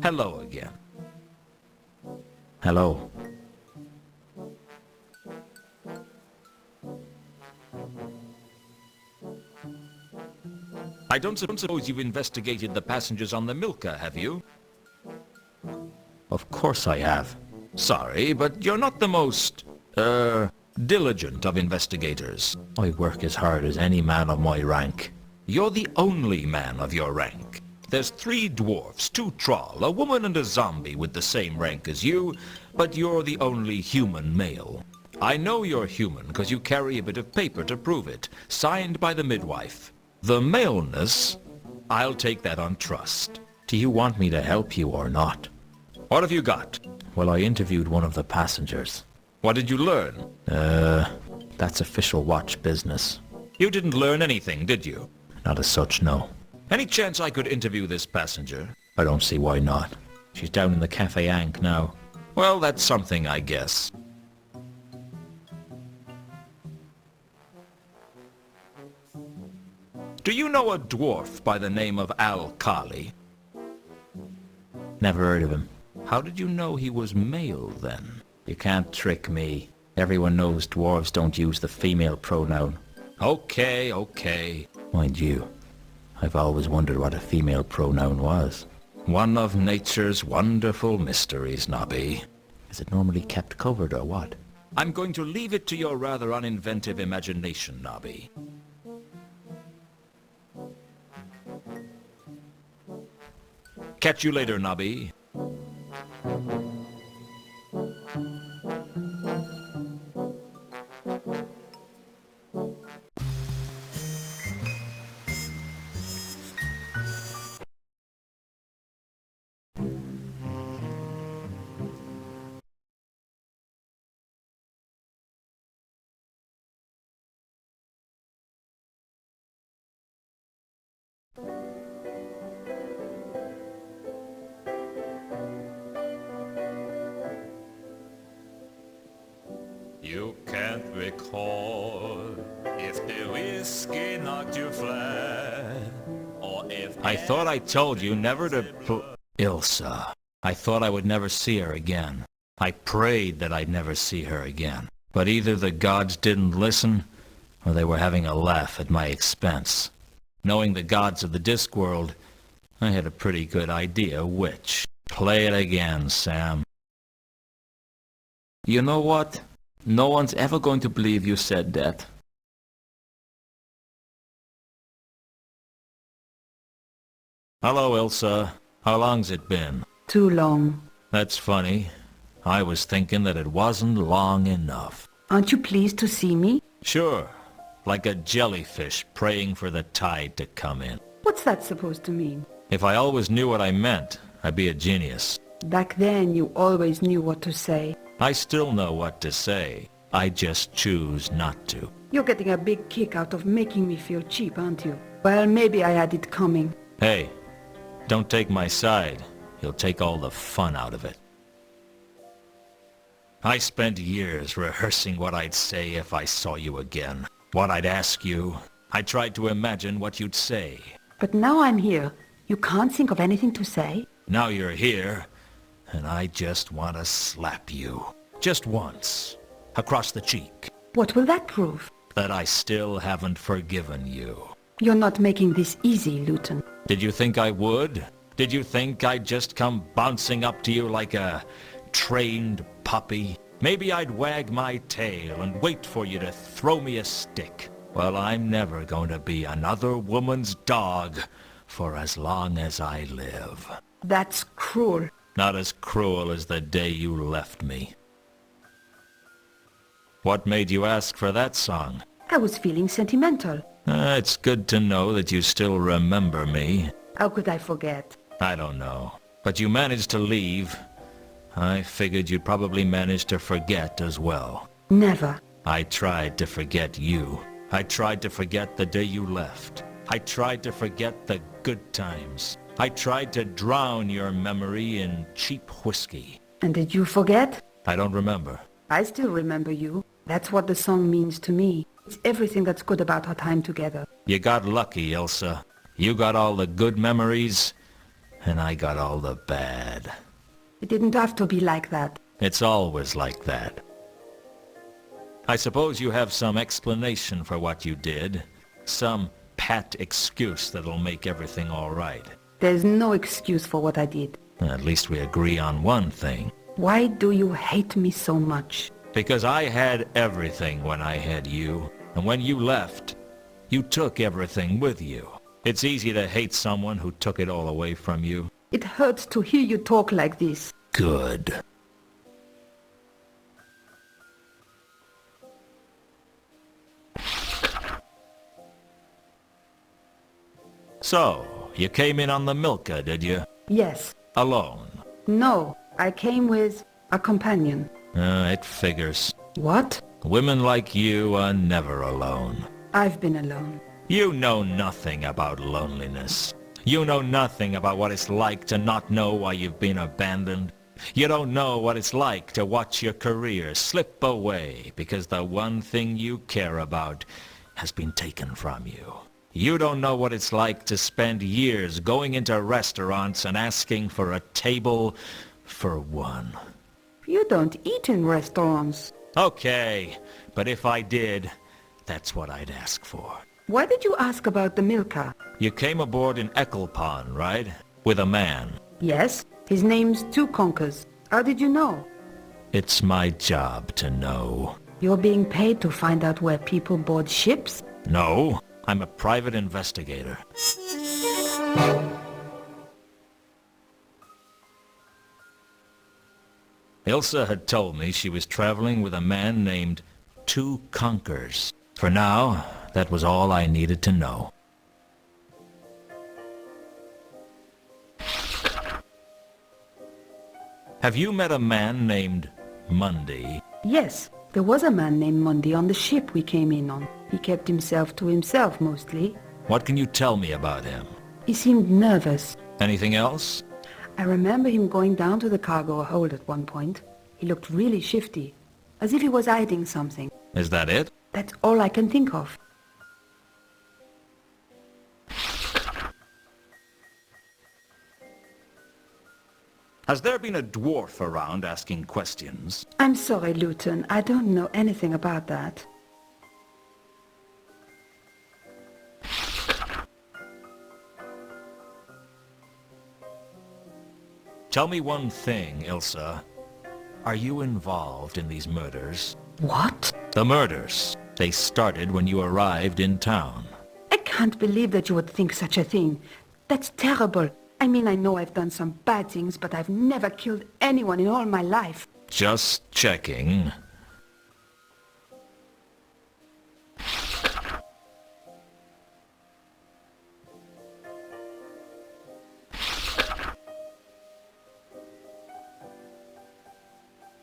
Hello again. Hello. I don't suppose you've investigated the passengers on the Milka, have you? Of course I have. Sorry, but you're not the most, diligent of investigators. I work as hard as any man of my rank. You're the only man of your rank. There's 3 dwarfs, 2 troll, a woman and a zombie with the same rank as you, but you're the only human male. I know you're human because you carry a bit of paper to prove it, signed by the midwife. The maleness, I'll take that on trust. Do you want me to help you or not? What have you got? Well, I interviewed one of the passengers. What did you learn? That's official watch business. You didn't learn anything, did you? Not as such, no. Any chance I could interview this passenger? I don't see why not. She's down in the Cafe Ankh now. Well, that's something, I guess. Do you know a dwarf by the name of Al-Khali? Never heard of him. How did you know he was male, then? You can't trick me. Everyone knows dwarves don't use the female pronoun. Okay. Mind you, I've always wondered what a female pronoun was. One of nature's wonderful mysteries, Nobby. Is it normally kept covered or what? I'm going to leave it to your rather uninventive imagination, Nobby. Catch you later, Nobby. You can't recall if the whiskey knocked you flat, or if... I thought I told you never to Ilsa. I thought I would never see her again. I prayed that I'd never see her again. But either the gods didn't listen, or they were having a laugh at my expense. Knowing the gods of the Discworld, I had a pretty good idea which. Play it again, Sam. You know what? No one's ever going to believe you said that. Hello, Ilsa. How long's it been? Too long. That's funny. I was thinking that it wasn't long enough. Aren't you pleased to see me? Sure. Like a jellyfish praying for the tide to come in. What's that supposed to mean? If I always knew what I meant, I'd be a genius. Back then, you always knew what to say. I still know what to say. I just choose not to. You're getting a big kick out of making me feel cheap, aren't you? Well, maybe I had it coming. Hey, don't take my side. You'll take all the fun out of it. I spent years rehearsing what I'd say if I saw you again. What I'd ask you. I tried to imagine what you'd say. But now I'm here. You can't think of anything to say? Now you're here, and I just want to slap you. Just once. Across the cheek. What will that prove? That I still haven't forgiven you. You're not making this easy, Luton. Did you think I would? Did you think I'd just come bouncing up to you like a trained puppy? Maybe I'd wag my tail and wait for you to throw me a stick. Well, I'm never going to be another woman's dog for as long as I live. That's cruel. Not as cruel as the day you left me. What made you ask for that song? I was feeling sentimental. It's good to know that you still remember me. How could I forget? I don't know. But you managed to leave. I figured you'd probably manage to forget as well. Never. I tried to forget you. I tried to forget the day you left. I tried to forget the good times. I tried to drown your memory in cheap whiskey. And did you forget? I don't remember. I still remember you. That's what the song means to me. It's everything that's good about our time together. You got lucky, Ilsa. You got all the good memories, and I got all the bad. It didn't have to be like that. It's always like that. I suppose you have some explanation for what you did. Some pat excuse that'll make everything all right. There's no excuse for what I did. At least we agree on one thing. Why do you hate me so much? Because I had everything when I had you, and when you left, you took everything with you. It's easy to hate someone who took it all away from you. It hurts to hear you talk like this. Good. So, you came in on the Milka, did you? Yes. Alone? No, I came with a companion. It figures. What? Women like you are never alone. I've been alone. You know nothing about loneliness. You know nothing about what it's like to not know why you've been abandoned. You don't know what it's like to watch your career slip away because the one thing you care about has been taken from you. You don't know what it's like to spend years going into restaurants and asking for a table for one. You don't eat in restaurants. Okay, but if I did, that's what I'd ask for. Why did you ask about the Milka? You came aboard in Ecclepon, right? With a man. Yes, his name's Two Conkers. How did you know? It's my job to know. You're being paid to find out where people board ships? No, I'm a private investigator. Ilsa had told me she was traveling with a man named Two Conkers. For now, that was all I needed to know. Have you met a man named Mundy? Yes, there was a man named Mundy on the ship we came in on. He kept himself to himself mostly. What can you tell me about him? He seemed nervous. Anything else? I remember him going down to the cargo hold at one point. He looked really shifty, as if he was hiding something. Is that it? That's all I can think of. Has there been a dwarf around asking questions? I'm sorry, Luton. I don't know anything about that. Tell me one thing, Ilsa. Are you involved in these murders? What? The murders. They started when you arrived in town. I can't believe that you would think such a thing. That's terrible. I mean, I know I've done some bad things, but I've never killed anyone in all my life. Just checking.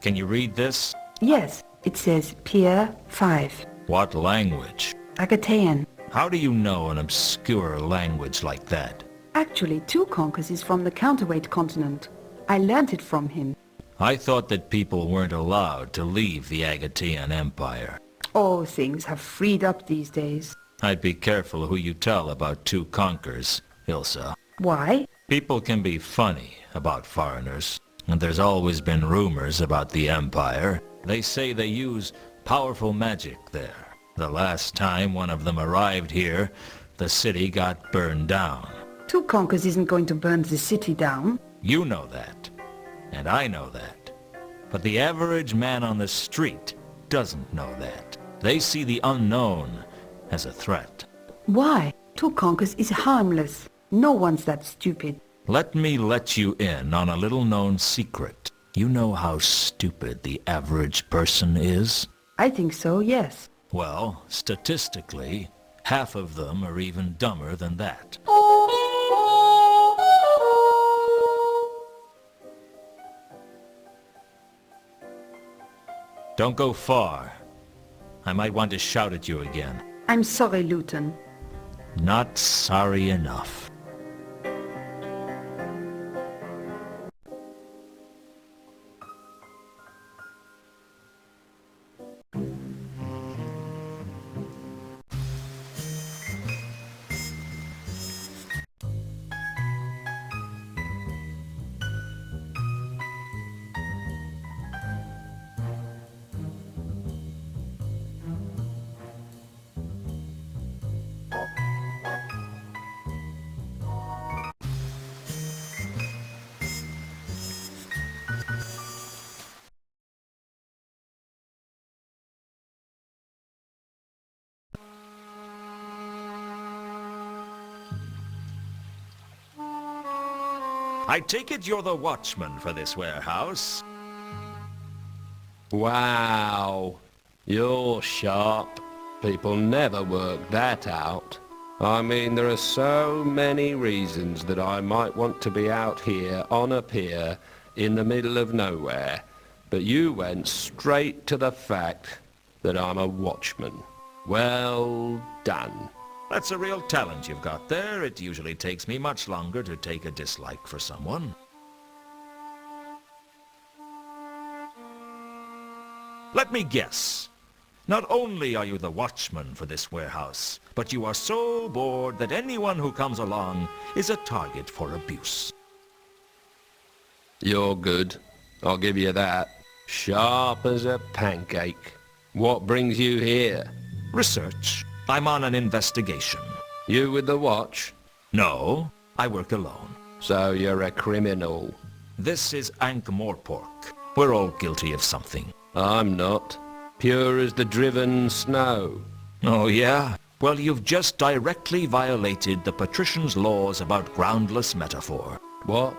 Can you read this? Yes, it says Pier 5. What language? Agatean. How do you know an obscure language like that? Actually, Two Conkers is from the counterweight continent. I learned it from him. I thought that people weren't allowed to leave the Agatean Empire. Oh, things have freed up these days. I'd be careful who you tell about Two Conkers, Ilsa. Why? People can be funny about foreigners, and there's always been rumors about the Empire. They say they use powerful magic there. The last time one of them arrived here, the city got burned down. Two Conkers isn't going to burn the city down. You know that, and I know that. But the average man on the street doesn't know that. They see the unknown as a threat. Why? Two Conkers is harmless. No one's that stupid. Let me let you in on a little-known secret. You know how stupid the average person is? I think so, yes. Well, statistically, half of them are even dumber than that. Don't go far. I might want to shout at you again. I'm sorry, Luton. Not sorry enough. I take it you're the watchman for this warehouse. Wow, you're sharp. People never work that out. I mean, there are so many reasons that I might want to be out here on a pier in the middle of nowhere, but you went straight to the fact that I'm a watchman. Well done. That's a real talent you've got there. It usually takes me much longer to take a dislike for someone. Let me guess. Not only are you the watchman for this warehouse, but you are so bored that anyone who comes along is a target for abuse. You're good. I'll give you that. Sharp as a pancake. What brings you here? Research. I'm on an investigation. You with the watch? No, I work alone. So you're a criminal. This is Ankh-Morpork. We're all guilty of something. I'm not. Pure as the driven snow. Oh, yeah? Well, you've just directly violated the patrician's laws about groundless metaphor. What?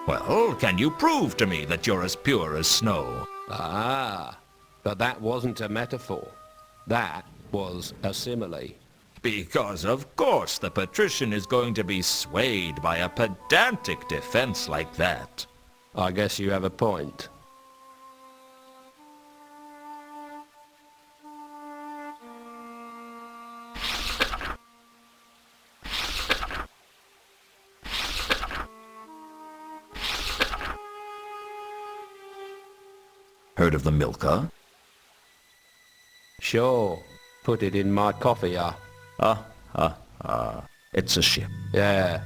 Well, can you prove to me that you're as pure as snow? Ah, but that wasn't a metaphor. That was a simile. Because, of course, the patrician is going to be swayed by a pedantic defense like that. I guess you have a point. Heard of the Milka? Sure. Put it in my coffee, It's a ship. Yeah,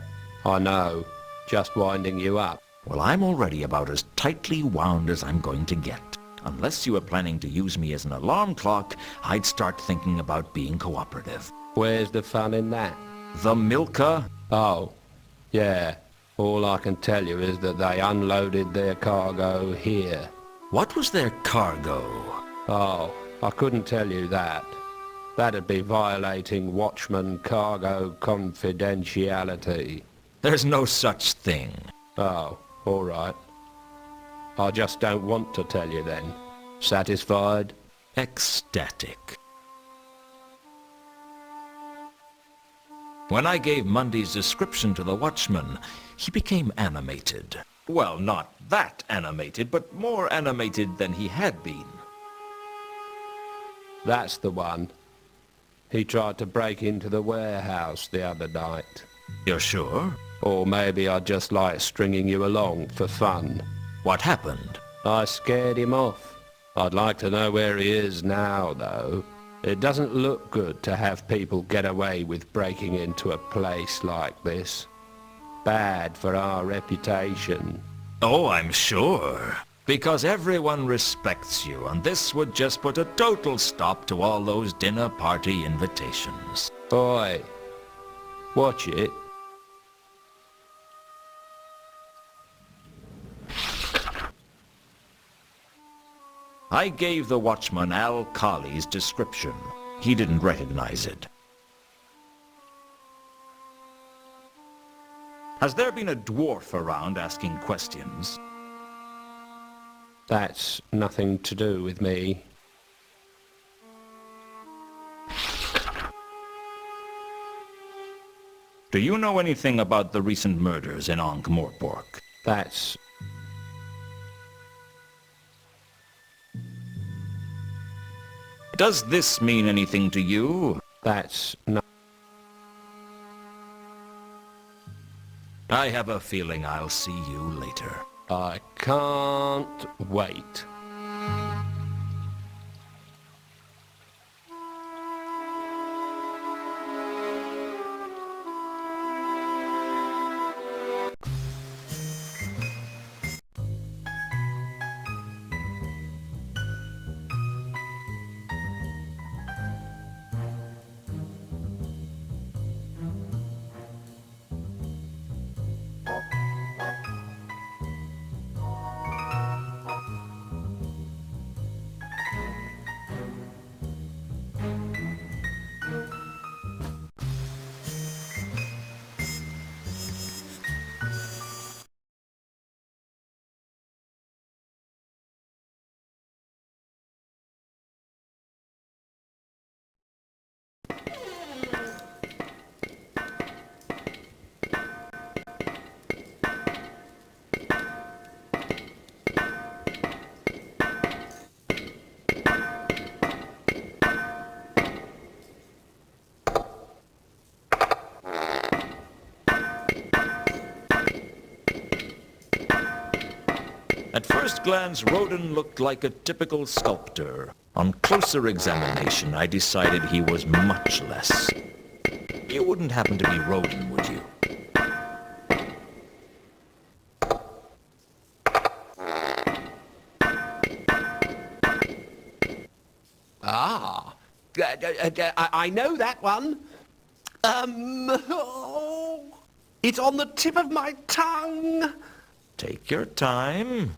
I know. Just winding you up. Well, I'm already about as tightly wound as I'm going to get. Unless you were planning to use me as an alarm clock, I'd start thinking about being cooperative. Where's the fun in that? The Milka? Oh, yeah. All I can tell you is that they unloaded their cargo here. What was their cargo? Oh, I couldn't tell you that. That'd be violating Watchman cargo confidentiality. There's no such thing. Oh, all right. I just don't want to tell you then. Satisfied? Ecstatic. When I gave Mundy's description to the watchman, he became animated. Well, not that animated, but more animated than he had been. That's the one. He tried to break into the warehouse the other night. You're sure? Or maybe I just like stringing you along for fun. What happened? I scared him off. I'd like to know where he is now, though. It doesn't look good to have people get away with breaking into a place like this. Bad for our reputation. Oh, I'm sure. Because everyone respects you, and this would just put a total stop to all those dinner party invitations. Oi, watch it. I gave the watchman Al Kali's description. He didn't recognize it. Has there been a dwarf around asking questions? That's nothing to do with me. Do you know anything about the recent murders in Ankh-Morpork? That's... Does this mean anything to you? that's not... I have a feeling I'll see you later. I can't wait. first glance, Rodin looked like a typical sculptor. On closer examination, I decided he was much less. You wouldn't happen to be Rodin, would you? Ah, I know that one. It's on the tip of my tongue. Take your time.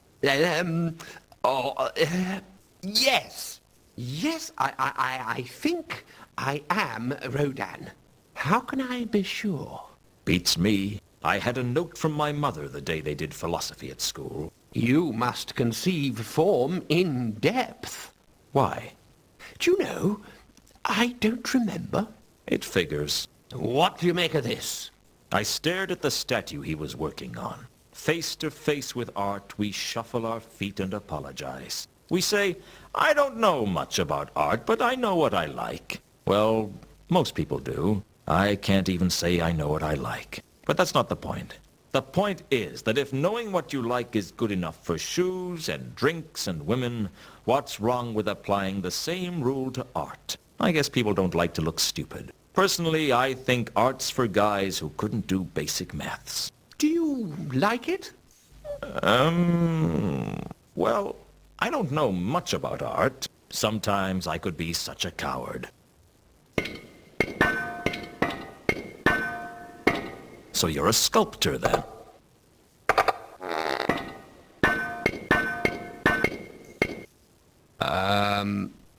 Yes. Yes, I think I am Rodin. How can I be sure? Beats me. I had a note from my mother the day they did philosophy at school. You must conceive form in depth. Why? Do you know, I don't remember. It figures. What do you make of this? I stared at the statue he was working on. Face to face with art, we shuffle our feet and apologize. We say, I don't know much about art, but I know what I like. Well, most people do. I can't even say I know what I like. But that's not the point. The point is that if knowing what you like is good enough for shoes and drinks and women, what's wrong with applying the same rule to art? I guess people don't like to look stupid. Personally, I think art's for guys who couldn't do basic maths. Do you like it? Well, I don't know much about art. Sometimes I could be such a coward. So you're a sculptor, then?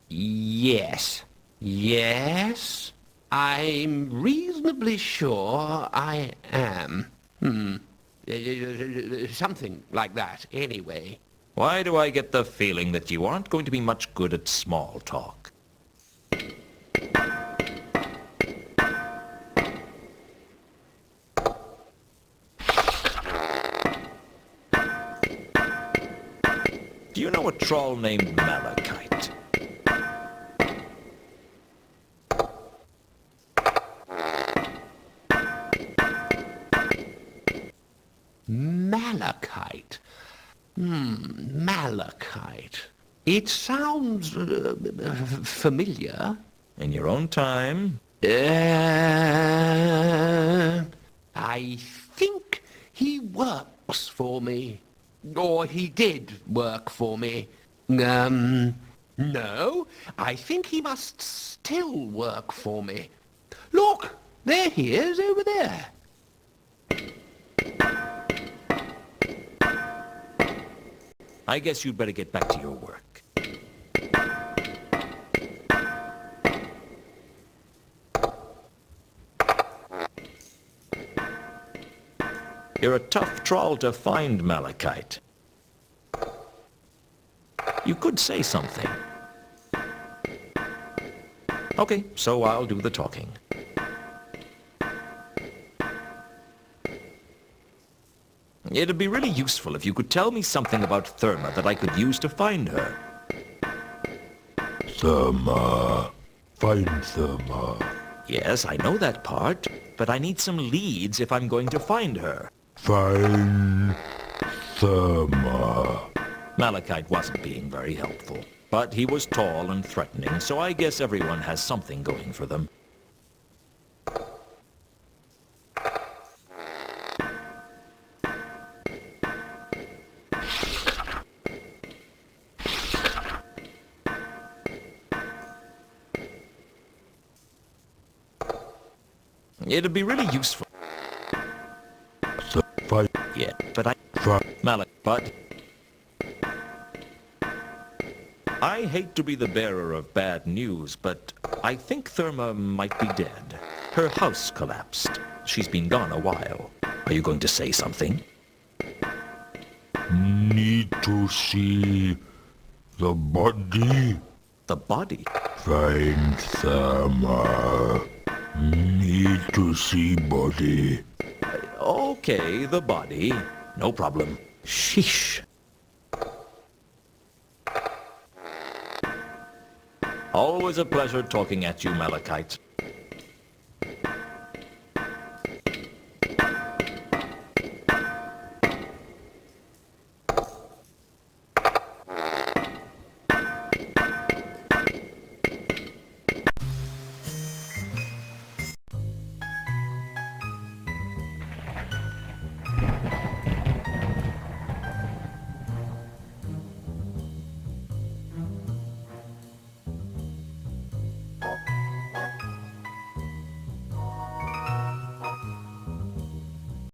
Yes. Yes, I'm reasonably sure I am. Something like that, anyway. Why do I get the feeling that you aren't going to be much good at small talk? Do you know a troll named Malachite? Malachite. Malachite. It sounds familiar. In your own time? I think he works for me. Or he did work for me. No, I think he must still work for me. Look, there he is over there. I guess you'd better get back to your work. You're a tough troll to find, Malachite. You could say something. Okay, so I'll do the talking. It'd be really useful if you could tell me something about Therma that I could use to find her. Therma. Find Therma. Yes, I know that part, but I need some leads if I'm going to find her. Find Therma. Malachite wasn't being very helpful, but he was tall and threatening, so I guess everyone has something going for them. It'd be really useful. Find. Yeah, but but I hate to be the bearer of bad news, but I think Therma might be dead. Her house collapsed. She's been gone a while. Are you going to say something? Need to see the body. The body? Find Therma. Need to see body. Okay, the body. No problem. Sheesh. Always a pleasure talking at you, Malachite.